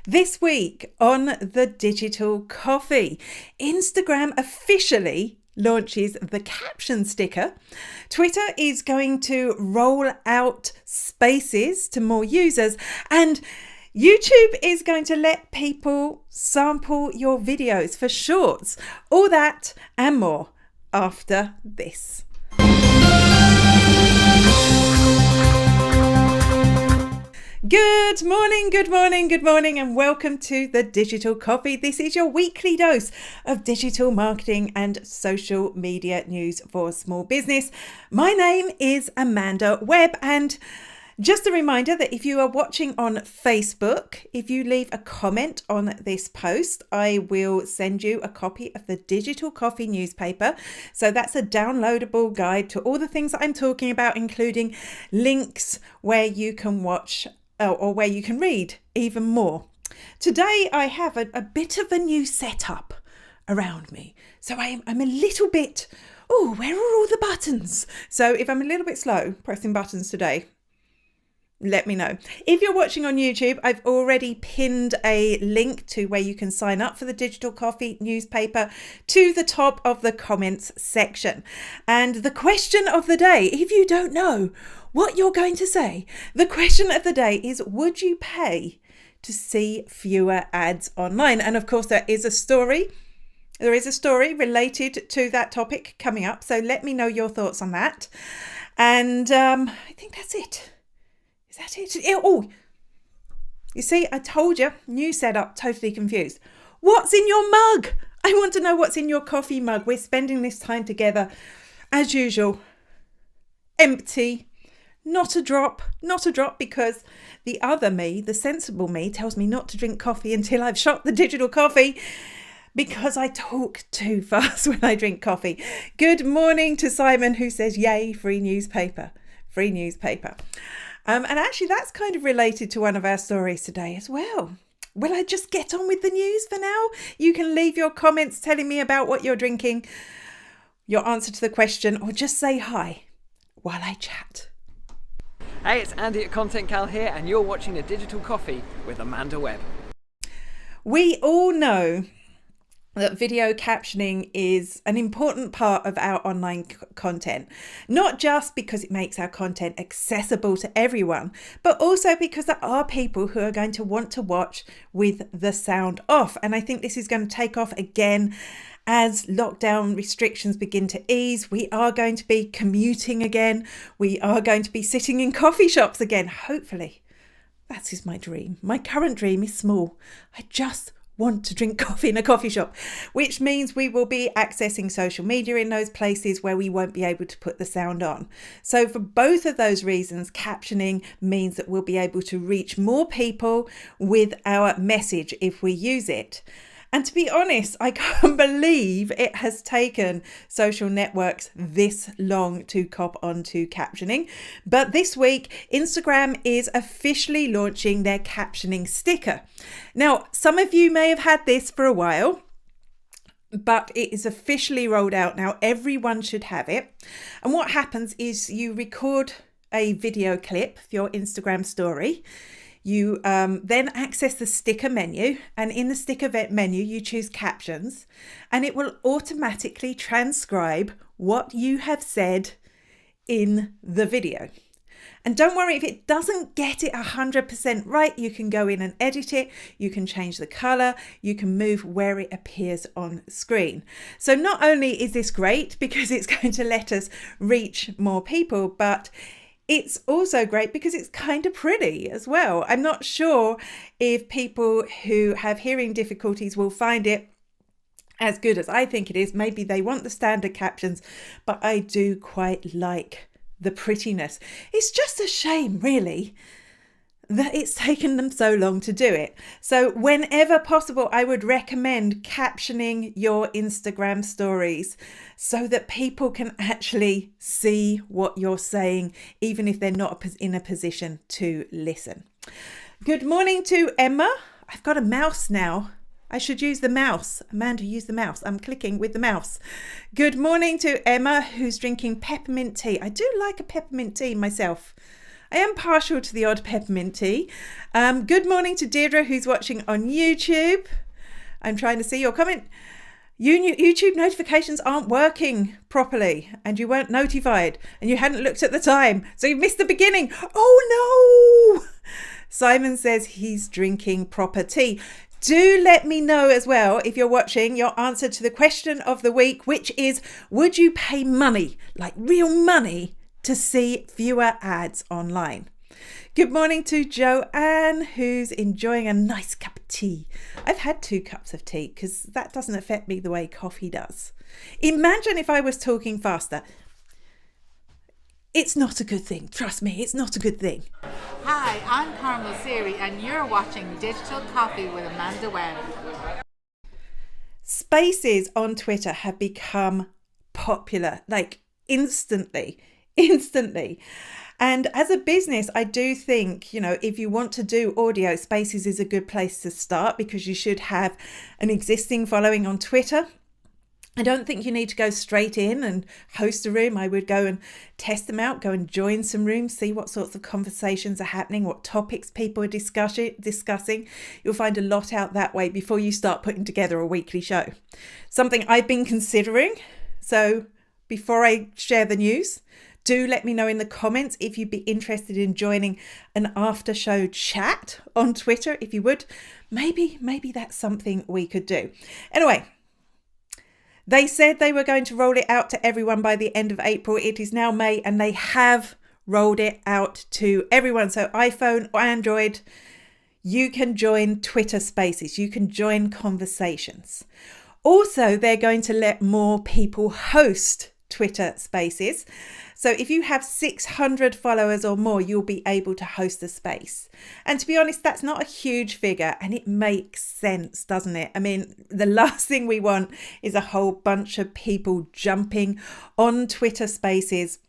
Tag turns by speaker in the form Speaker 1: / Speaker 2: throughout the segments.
Speaker 1: This week on the Digital Coffee, Instagram officially launches the Caption sticker. Twitter is going to roll out Spaces to more users, and YouTube is going to let people sample your videos for shorts. All that and more after this. Good morning, and welcome to the Digital Coffee. This is your weekly dose of digital marketing and social media news for small business. My name is Amanda Webb, and just a reminder that if you are watching on Facebook, if you leave a comment on this post, I will send you a copy of the Digital Coffee newspaper. So that's a downloadable guide to all the things that I'm talking about, including links where you can watch or where you can read even more. Today I have a bit of a new setup around me. So I'm a little bit, where are all the buttons? So if I'm a little bit slow pressing buttons today, let me know. If you're watching on YouTube, I've already pinned a link to where you can sign up for the Digital Coffee newspaper to the top of the comments section. And the question of the day, if you don't know what you're going to say, the question of the day is, would you pay to see fewer ads online? And of course, there is a story related to that topic coming up. So let me know your thoughts on that. And I think that's it. Is that it? You see, I told you, new setup, totally confused. What's in your mug? I want to know what's in your coffee mug. We're spending this time together, as usual, empty. Not a drop, because the other me, the sensible me, tells me not to drink coffee until I've shot the Digital Coffee, because I talk too fast when I drink coffee. Good morning to Simon, who says, yay, free newspaper. And actually, that's kind of related to one of our stories today as well. Will I just get on with the news for now? You can leave your comments telling me about what you're drinking, your answer to the question, or just say hi while I chat.
Speaker 2: Hey, it's Andy at Content Cal here, and you're watching the Digital Coffee with Amanda Webb.
Speaker 1: We all know that video captioning is an important part of our online content, not just because it makes our content accessible to everyone, but also because there are people who are going to want to watch with the sound off. And I think this is going to take off again as lockdown restrictions begin to ease. We are going to be commuting again. We are going to be sitting in coffee shops again, hopefully. That is my dream. My current dream is small. I just want to drink coffee in a coffee shop, which means we will be accessing social media in those places where we won't be able to put the sound on. So for both of those reasons, captioning means that we'll be able to reach more people with our message if we use it. And to be honest, I can't believe it has taken social networks this long to cop onto captioning. But this week, Instagram is officially launching their captioning sticker. Now, some of you may have had this for a while, but it is officially rolled out now. Everyone should have it. And what happens is you record a video clip for your Instagram story. You then access the sticker menu, and in the sticker menu, you choose captions, and it will automatically transcribe what you have said in the video. And don't worry if it doesn't get it 100% right. You can go in and edit it. You can change the color. You can move where it appears on screen. So not only is this great because it's going to let us reach more people, but it's also great because it's kind of pretty as well. I'm not sure if people who have hearing difficulties will find it as good as I think it is. Maybe they want the standard captions, but I do quite like the prettiness. It's just a shame, really, that it's taken them so long to do it. So whenever possible, I would recommend captioning your Instagram stories so that people can actually see what you're saying, even if they're not in a position to listen. Good morning to Emma. I've got a mouse now. I should use the mouse. Amanda, use the mouse. I'm clicking with the mouse. Good morning to Emma, who's drinking peppermint tea. I do like a peppermint tea myself. I am partial to the odd peppermint tea. Good morning to Deirdre, who's watching on YouTube. I'm trying to see your comment. YouTube notifications aren't working properly and you weren't notified and you hadn't looked at the time, so you missed the beginning. Oh no! Simon says he's drinking proper tea. Do let me know as well, if you're watching, your answer to the question of the week, which is, would you pay money, like real money, to see fewer ads online? Good morning to Joanne, who's enjoying a nice cup of tea. I've had 2 cups of tea because that doesn't affect me the way coffee does. Imagine if I was talking faster. It's not a good thing. Trust me, it's not a good thing.
Speaker 3: Hi, I'm Carmel Siri and you're watching Digital Coffee with Amanda Webb.
Speaker 1: Spaces on Twitter have become popular, like instantly. And as a business, I do think, if you want to do audio, Spaces is a good place to start because you should have an existing following on Twitter. I don't think you need to go straight in and host a room. I would go and test them out, go and join some rooms, see what sorts of conversations are happening, what topics people are discussing. You'll find a lot out that way before you start putting together a weekly show. Something I've been considering. So before I share the news, do let me know in the comments if you'd be interested in joining an after show chat on Twitter. If you would, maybe that's something we could do. Anyway, they said they were going to roll it out to everyone by the end of April. It is now May and they have rolled it out to everyone. So iPhone or Android, you can join Twitter Spaces. You can join conversations. Also, they're going to let more people host Twitter Spaces. So if you have 600 followers or more, you'll be able to host a space. And to be honest, that's not a huge figure and it makes sense, doesn't it? I mean, the last thing we want is a whole bunch of people jumping on Twitter Spaces,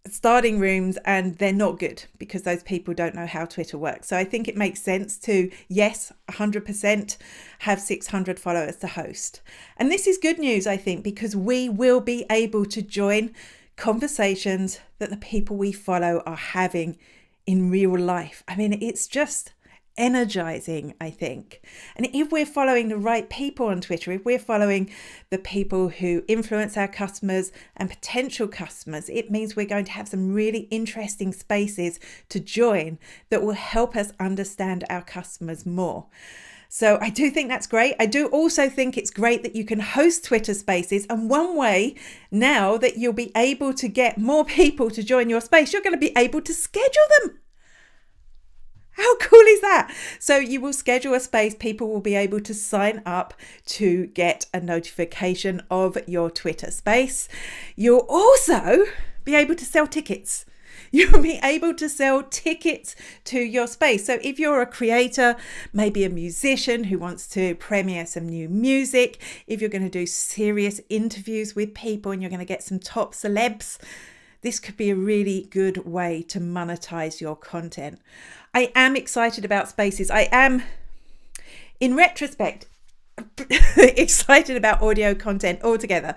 Speaker 1: starting rooms, and they're not good because those people don't know how Twitter works. So I think it makes sense to, yes, 100% have 600 followers to host. And this is good news, I think, because we will be able to join conversations that the people we follow are having in real life. I mean, it's just energizing, I think. And if we're following the right people on Twitter, if we're following the people who influence our customers and potential customers, it means we're going to have some really interesting spaces to join that will help us understand our customers more. So I do think that's great. I do also think it's great that you can host Twitter Spaces. And one way now that you'll be able to get more people to join your space, you're going to be able to schedule them. How cool is that? So you will schedule a space. People will be able to sign up to get a notification of your Twitter space. You'll also be able to sell tickets. You'll be able to sell tickets to your space. So if you're a creator, maybe a musician who wants to premiere some new music, if you're going to do serious interviews with people and you're going to get some top celebs, this could be a really good way to monetize your content. I am excited about Spaces. I am, in retrospect, excited about audio content altogether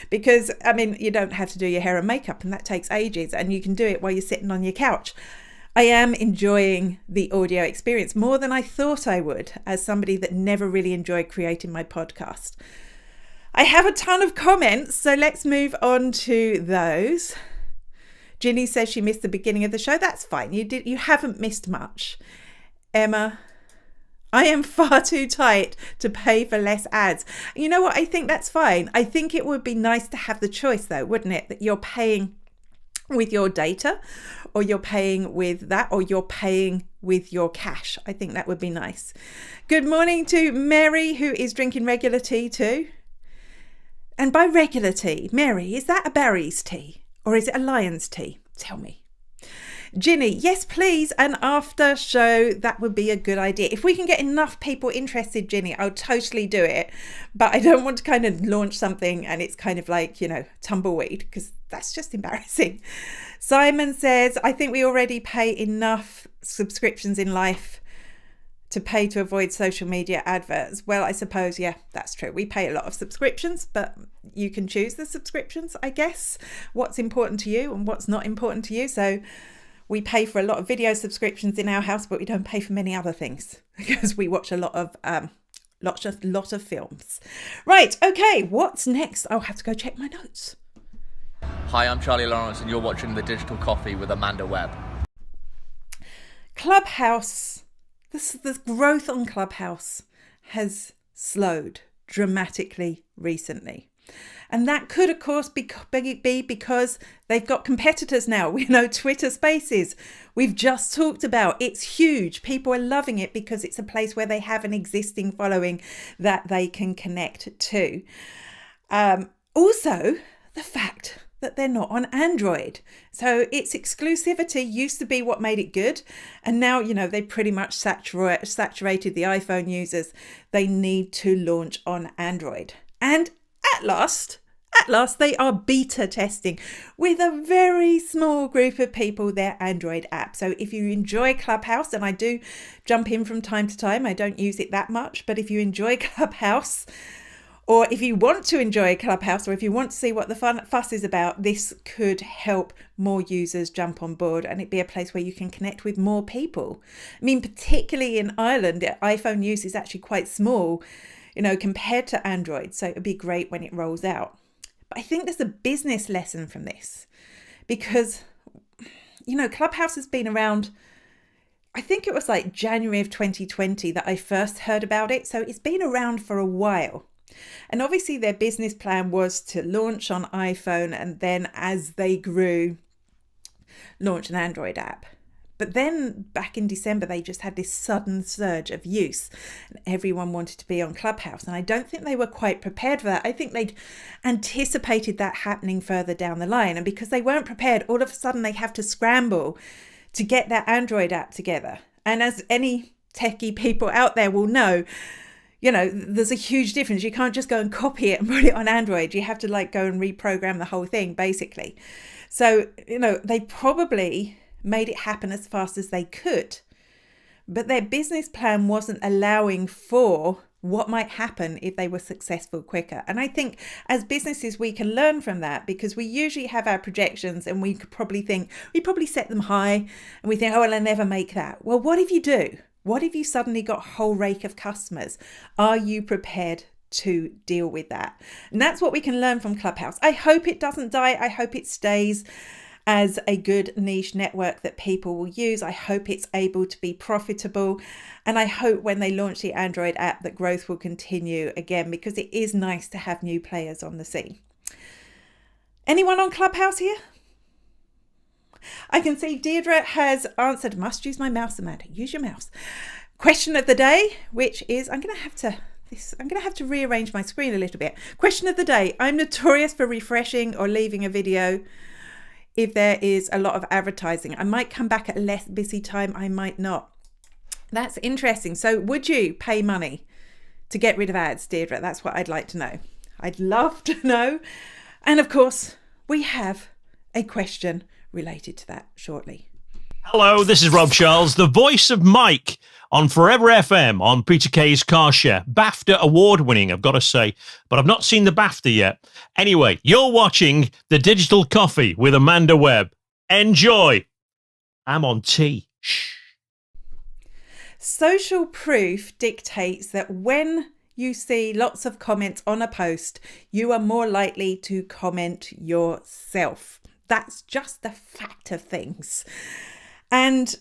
Speaker 1: because, I mean, you don't have to do your hair and makeup and that takes ages and you can do it while you're sitting on your couch. I am enjoying the audio experience more than I thought I would as somebody that never really enjoyed creating my podcast. I have a ton of comments, so let's move on to those. Ginny says she missed the beginning of the show. That's fine. You haven't missed much. Emma, I am far too tight to pay for less ads. You know what? I think that's fine. I think it would be nice to have the choice though, wouldn't it? That you're paying with your data or you're paying with that or you're paying with your cash. I think that would be nice. Good morning to Mary, who is drinking regular tea too. And by regular tea, Mary, is that a Barry's tea? Or is it a lion's tea? Tell me. Ginny, yes, please. An after show, that would be a good idea. If we can get enough people interested, Ginny, I'll totally do it. But I don't want to kind of launch something and it's kind of like, tumbleweed, because that's just embarrassing. Simon says, I think we already pay enough subscriptions in life to pay to avoid social media adverts. Well, I suppose, yeah, that's true. We pay a lot of subscriptions, but you can choose the subscriptions, I guess, what's important to you and what's not important to you. So we pay for a lot of video subscriptions in our house, but we don't pay for many other things because we watch a lot of films. Right, okay, what's next? I'll have to go check my notes.
Speaker 4: Hi, I'm Charlie Lawrence and you're watching The Digital Coffee with Amanda Webb.
Speaker 1: Clubhouse, the growth on Clubhouse has slowed dramatically recently. And that could, of course, be because they've got competitors now. We know Twitter Spaces. We've just talked about it's huge. People are loving it because it's a place where they have an existing following that they can connect to. Also, the fact that they're not on Android. So its exclusivity used to be what made it good. And now, they pretty much saturated the iPhone users. They need to launch on Android. And at last, they are beta testing with a very small group of people their Android app. So if you enjoy Clubhouse, and I do jump in from time to time, I don't use it that much, but if you enjoy Clubhouse, or if you want to enjoy Clubhouse, or if you want to see what the fuss is about, this could help more users jump on board and it be a place where you can connect with more people. I mean, particularly in Ireland, the iPhone use is actually quite small, compared to Android. So it would be great when it rolls out. But I think there's a business lesson from this because, Clubhouse has been around, I think it was like January of 2020 that I first heard about it. So it's been around for a while. And obviously their business plan was to launch on iPhone and then as they grew, launch an Android app. But then back in December, they just had this sudden surge of use and everyone wanted to be on Clubhouse. And I don't think they were quite prepared for that. I think they'd anticipated that happening further down the line. And because they weren't prepared, all of a sudden they have to scramble to get their Android app together. And as any techie people out there will know, there's a huge difference. You can't just go and copy it and put it on Android. You have to go and reprogram the whole thing, basically. So, they probably made it happen as fast as they could. But their business plan wasn't allowing for what might happen if they were successful quicker. And I think as businesses, we can learn from that because we usually have our projections and we probably set them high and we think, oh, well, I'll never make that. Well, what if you do? What if you suddenly got a whole rake of customers? Are you prepared to deal with that? And that's what we can learn from Clubhouse. I hope it doesn't die. I hope it stays as a good niche network that people will use. I hope it's able to be profitable. And I hope when they launch the Android app that growth will continue again because it is nice to have new players on the scene. Anyone on Clubhouse here? I can see Deirdre has answered. Must use my mouse, Amanda. Use your mouse. Question of the day, which is, I'm going to have to rearrange my screen a little bit. Question of the day. I'm notorious for refreshing or leaving a video if there is a lot of advertising. I might come back at a less busy time. I might not. That's interesting. So would you pay money to get rid of ads, Deirdre? That's what I'd like to know. I'd love to know. And of course, we have a question related to that shortly.
Speaker 5: Hello, this is Rob Charles, the voice of Mike on Forever FM on Peter Kay's Car Share. BAFTA award winning, I've got to say, but I've not seen the BAFTA yet. Anyway, you're watching The Digital Coffee with Amanda Webb. Enjoy. I'm on tea. Shh.
Speaker 1: Social proof dictates that when you see lots of comments on a post, you are more likely to comment yourself. That's just the fact of things. And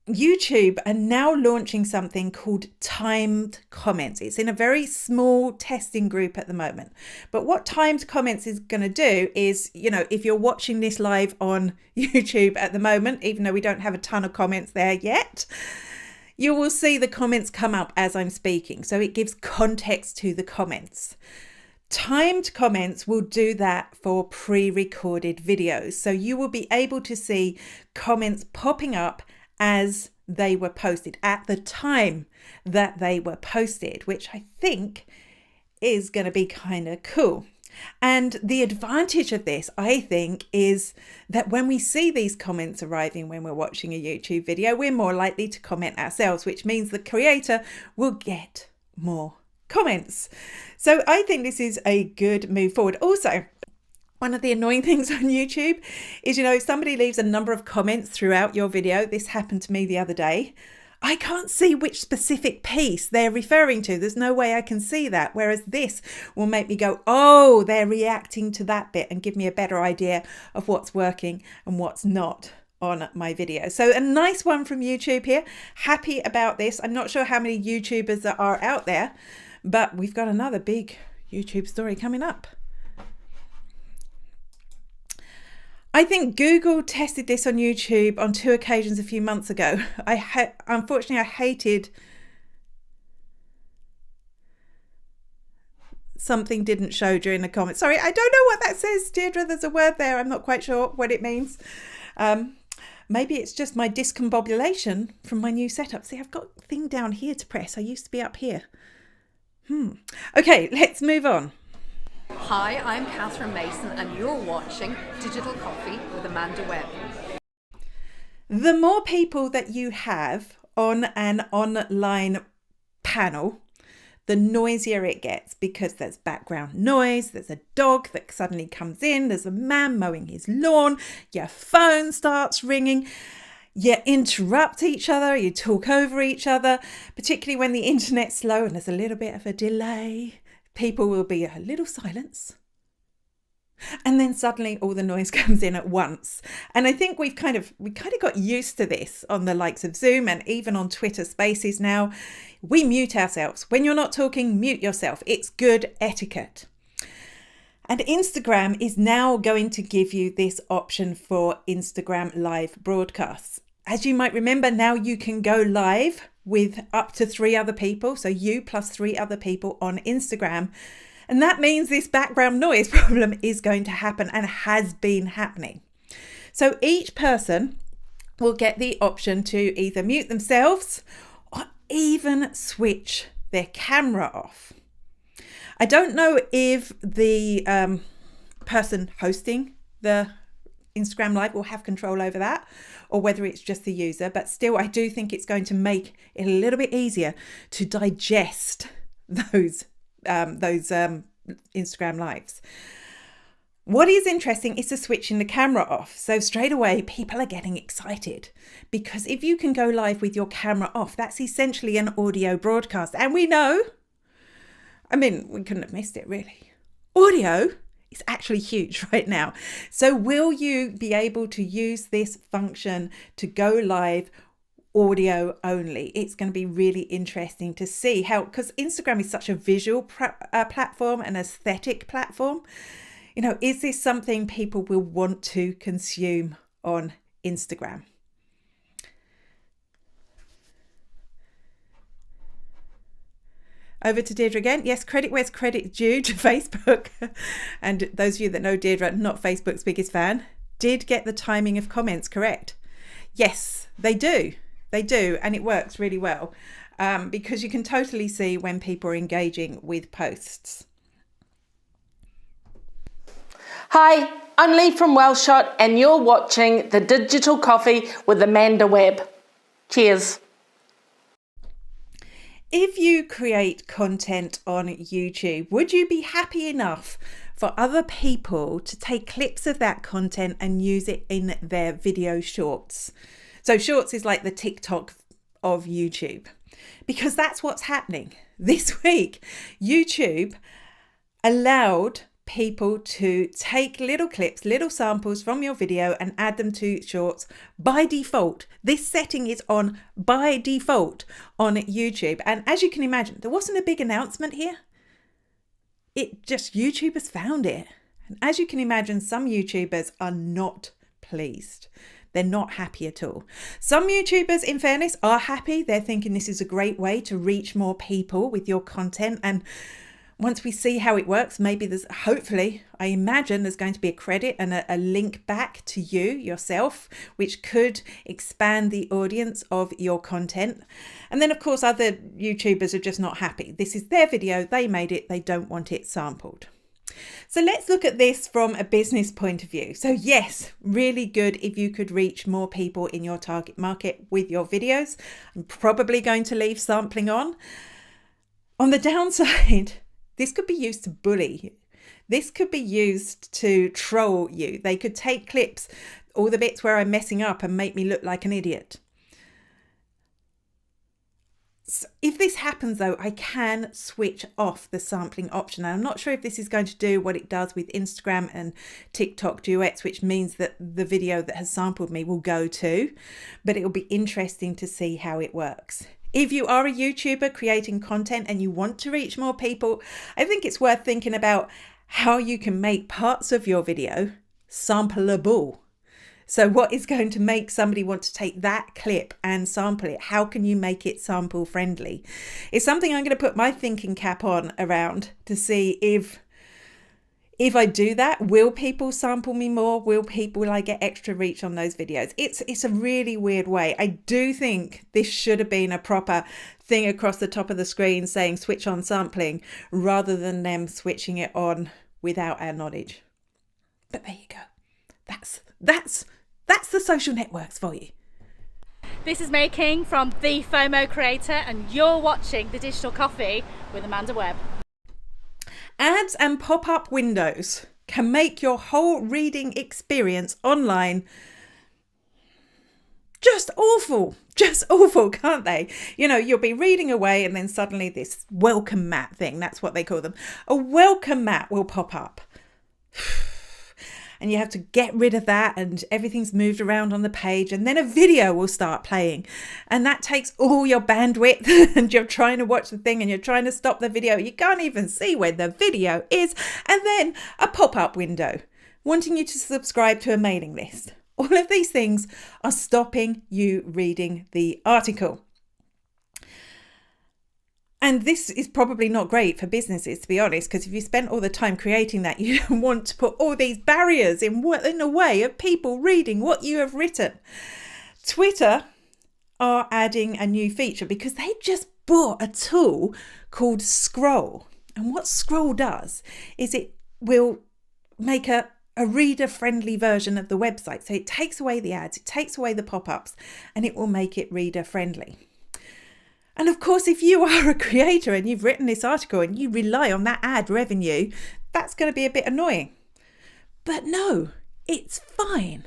Speaker 1: YouTube are now launching something called timed comments. It's in a very small testing group at the moment. But what timed comments is going to do is, if you're watching this live on YouTube at the moment, even though we don't have a ton of comments there yet, you will see the comments come up as I'm speaking. So it gives context to the comments. Timed comments will do that for pre-recorded videos. So you will be able to see comments popping up as they were posted at the time that they were posted, which I think is going to be kind of cool. And the advantage of this, I think, is that when we see these comments arriving when we're watching a YouTube video, we're more likely to comment ourselves, which means the creator will get more comments. So I think this is a good move forward. Also, one of the annoying things on YouTube is, if somebody leaves a number of comments throughout your video, this happened to me the other day, I can't see which specific piece they're referring to. There's no way I can see that. Whereas this will make me go, oh, they're reacting to that bit, and give me a better idea of what's working and what's not on my video. So a nice one from YouTube here. Happy about this. I'm not sure how many YouTubers there are out there, but we've got another big YouTube story coming up. I think Google tested this on YouTube on 2 occasions a few months ago. Unfortunately, I hated something didn't show during the comments. Sorry, I don't know what that says, Deirdre. There's a word there. I'm not quite sure what it means. Maybe it's just my discombobulation from my new setup. See, I've got a thing down here to press. I used to be up here. Okay, let's move on.
Speaker 6: Hi, I'm Catherine Mason and you're watching Digital Coffee with Amanda Webb.
Speaker 1: The more people that you have on an online panel, the noisier it gets, because there's background noise, there's a dog that suddenly comes in, there's a man mowing his lawn, your phone starts ringing, you interrupt each other, you talk over each other, particularly when the internet's slow and there's a little bit of a delay. People will be a little silence, and then suddenly all the noise comes in at once. And I think we kind of got used to this on the likes of Zoom and even on Twitter Spaces now. We mute ourselves. When you're not talking, mute yourself. It's good etiquette. And Instagram is now going to give you this option for Instagram live broadcasts. As you might remember, now you can go live with up to 3 other people. So you plus 3 other people on Instagram. And that means this background noise problem is going to happen and has been happening. So each person will get the option to either mute themselves or even switch their camera off. I don't know if the person hosting the Instagram Live will have control over that, or whether it's just the user, but still I do think it's going to make it a little bit easier to digest those Instagram Lives. What is interesting is the switching the camera off. So straight away people are getting excited, because if you can go live with your camera off, that's essentially an audio broadcast. And we know, we couldn't have missed it really. Audio is actually huge right now. So will you be able to use this function to go live audio only? It's going to be really interesting to see how, because Instagram is such a visual platform, an aesthetic platform. Is this something people will want to consume on Instagram? Over to Deirdre again. Yes, credit where's credit due to Facebook. And those of you that know Deirdre, not Facebook's biggest fan, did get the timing of comments correct. Yes, they do. They do. And it works really well because you can totally see when people are engaging with posts.
Speaker 7: Hi, I'm Lee from Wellshot and you're watching the Digital Coffee with Amanda Webb. Cheers.
Speaker 1: If you create content on YouTube, would you be happy enough for other people to take clips of that content and use it in their video shorts? So shorts is like the TikTok of YouTube, because that's what's happening. This week, YouTube allowed people to take little clips, little samples from your video and add them to shorts by default. This setting is on by default on YouTube. And as you can imagine, there wasn't a big announcement here. It just, YouTubers found it. And as you can imagine, some YouTubers are not pleased. They're not happy at all. Some YouTubers, in fairness, are happy. They're thinking this is a great way to reach more people with your content. And once we see how it works, maybe hopefully, I imagine there's going to be a credit and a link back to you yourself, which could expand the audience of your content. And then, of course, other YouTubers are just not happy. This is their video. They made it. They don't want it sampled. So let's look at this from a business point of view. So yes, really good if you could reach more people in your target market with your videos. I'm probably going to leave sampling on. On the downside, this could be used to bully you. This could be used to troll you. They could take clips, all the bits where I'm messing up, and make me look like an idiot. So if this happens though, I can switch off the sampling option. And I'm not sure if this is going to do what it does with Instagram and TikTok duets, which means that the video that has sampled me will go too, but it'll be interesting to see how it works. If you are a YouTuber creating content and you want to reach more people, I think it's worth thinking about how you can make parts of your video sampleable. So what is going to make somebody want to take that clip and sample it? How can you make it sample friendly? It's something I'm going to put my thinking cap on around to see if I do that, will people sample me more? Will I get extra reach on those videos? It's a really weird way. I do think this should have been a proper thing across the top of the screen saying switch on sampling rather than them switching it on without our knowledge. But there you go. That's the social networks for you.
Speaker 8: This is May King from The FOMO Creator, and you're watching The Digital Coffee with Amanda Webb.
Speaker 1: Ads and pop-up windows can make your whole reading experience online just awful, can't they? You know, you'll be reading away and then suddenly this welcome mat thing, that's what they call them, a welcome mat will pop up. And you have to get rid of that and everything's moved around on the page, and then a video will start playing and that takes all your bandwidth and you're trying to watch the thing and you're trying to stop the video. You can't even see where the video is. And then a pop-up window wanting you to subscribe to a mailing list. All of these things are stopping you reading the article. And this is probably not great for businesses, to be honest, because if you spent all the time creating that, you don't want to put all these barriers in the way of people reading what you have written. Twitter are adding a new feature because they just bought a tool called Scroll. And what Scroll does is it will make a reader-friendly version of the website. So it takes away the ads, it takes away the pop-ups, and it will make it reader-friendly. And of course, if you are a creator and you've written this article and you rely on that ad revenue, that's going to be a bit annoying. But no, it's fine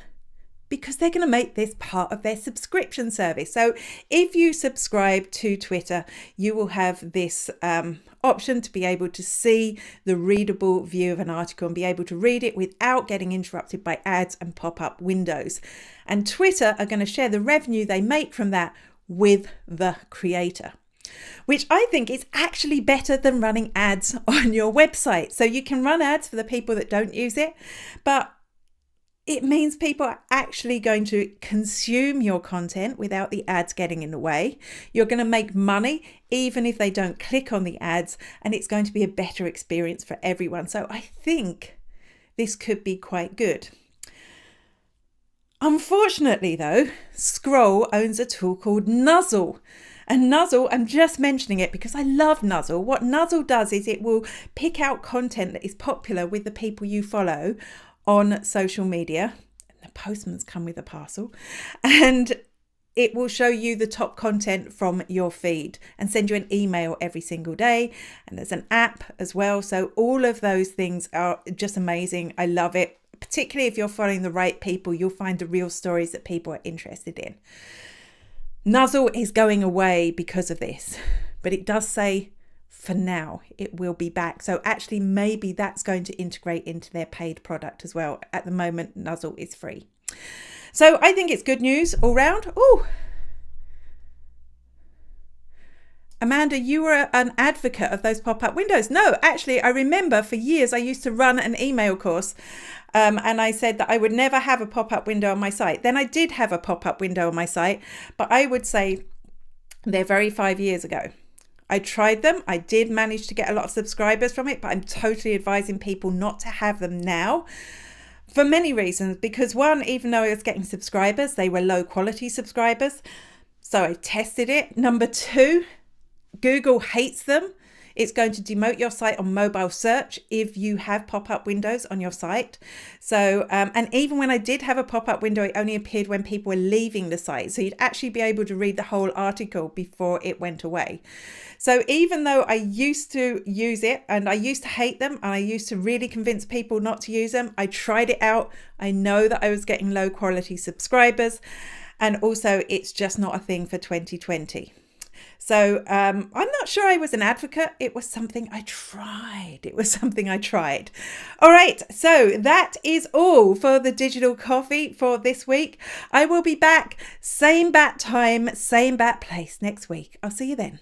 Speaker 1: because they're going to make this part of their subscription service. So if you subscribe to Twitter, you will have this option to be able to see the readable view of an article and be able to read it without getting interrupted by ads and pop-up windows. And Twitter are going to share the revenue they make from that with the creator, which I think is actually better than running ads on your website. So you can run ads for the people that don't use it, but it means people are actually going to consume your content without the ads getting in the way. You're going to make money even if they don't click on the ads, and it's going to be a better experience for everyone. So I think this could be quite good. Unfortunately though, Scroll owns a tool called Nuzzle. And Nuzzle, I'm just mentioning it because I love Nuzzle. What Nuzzle does is it will pick out content that is popular with the people you follow on social media. The postman's come with a parcel. And it will show you the top content from your feed and send you an email every single day. And there's an app as well. So all of those things are just amazing. I love it. Particularly if you're following the right people, you'll find the real stories that people are interested in. Nuzzle is going away because of this, but it does say for now it will be back. So actually maybe that's going to integrate into their paid product as well. At the moment, Nuzzle is free. So I think it's good news all round. Oh, Amanda, you were an advocate of those pop-up windows. No, actually, I remember for years I used to run an email course and I said that I would never have a pop-up window on my site. Then I did have a pop-up window on my site, but I would say they're very 5 years ago. I tried them. I did manage to get a lot of subscribers from it, but I'm totally advising people not to have them now for many reasons. Because one, even though I was getting subscribers, they were low quality subscribers. So I tested it. Number two, Google hates them. It's going to demote your site on mobile search if you have pop-up windows on your site. So, and even when I did have a pop-up window, it only appeared when people were leaving the site. So you'd actually be able to read the whole article before it went away. So even though I used to use it and I used to hate them and I used to really convince people not to use them, I tried it out. I know that I was getting low quality subscribers, and also it's just not a thing for 2020. So I'm not sure I was an advocate. It was something I tried. All right. So that is all for the Digital Coffee for this week. I will be back, same bat time, same bat place next week. I'll see you then.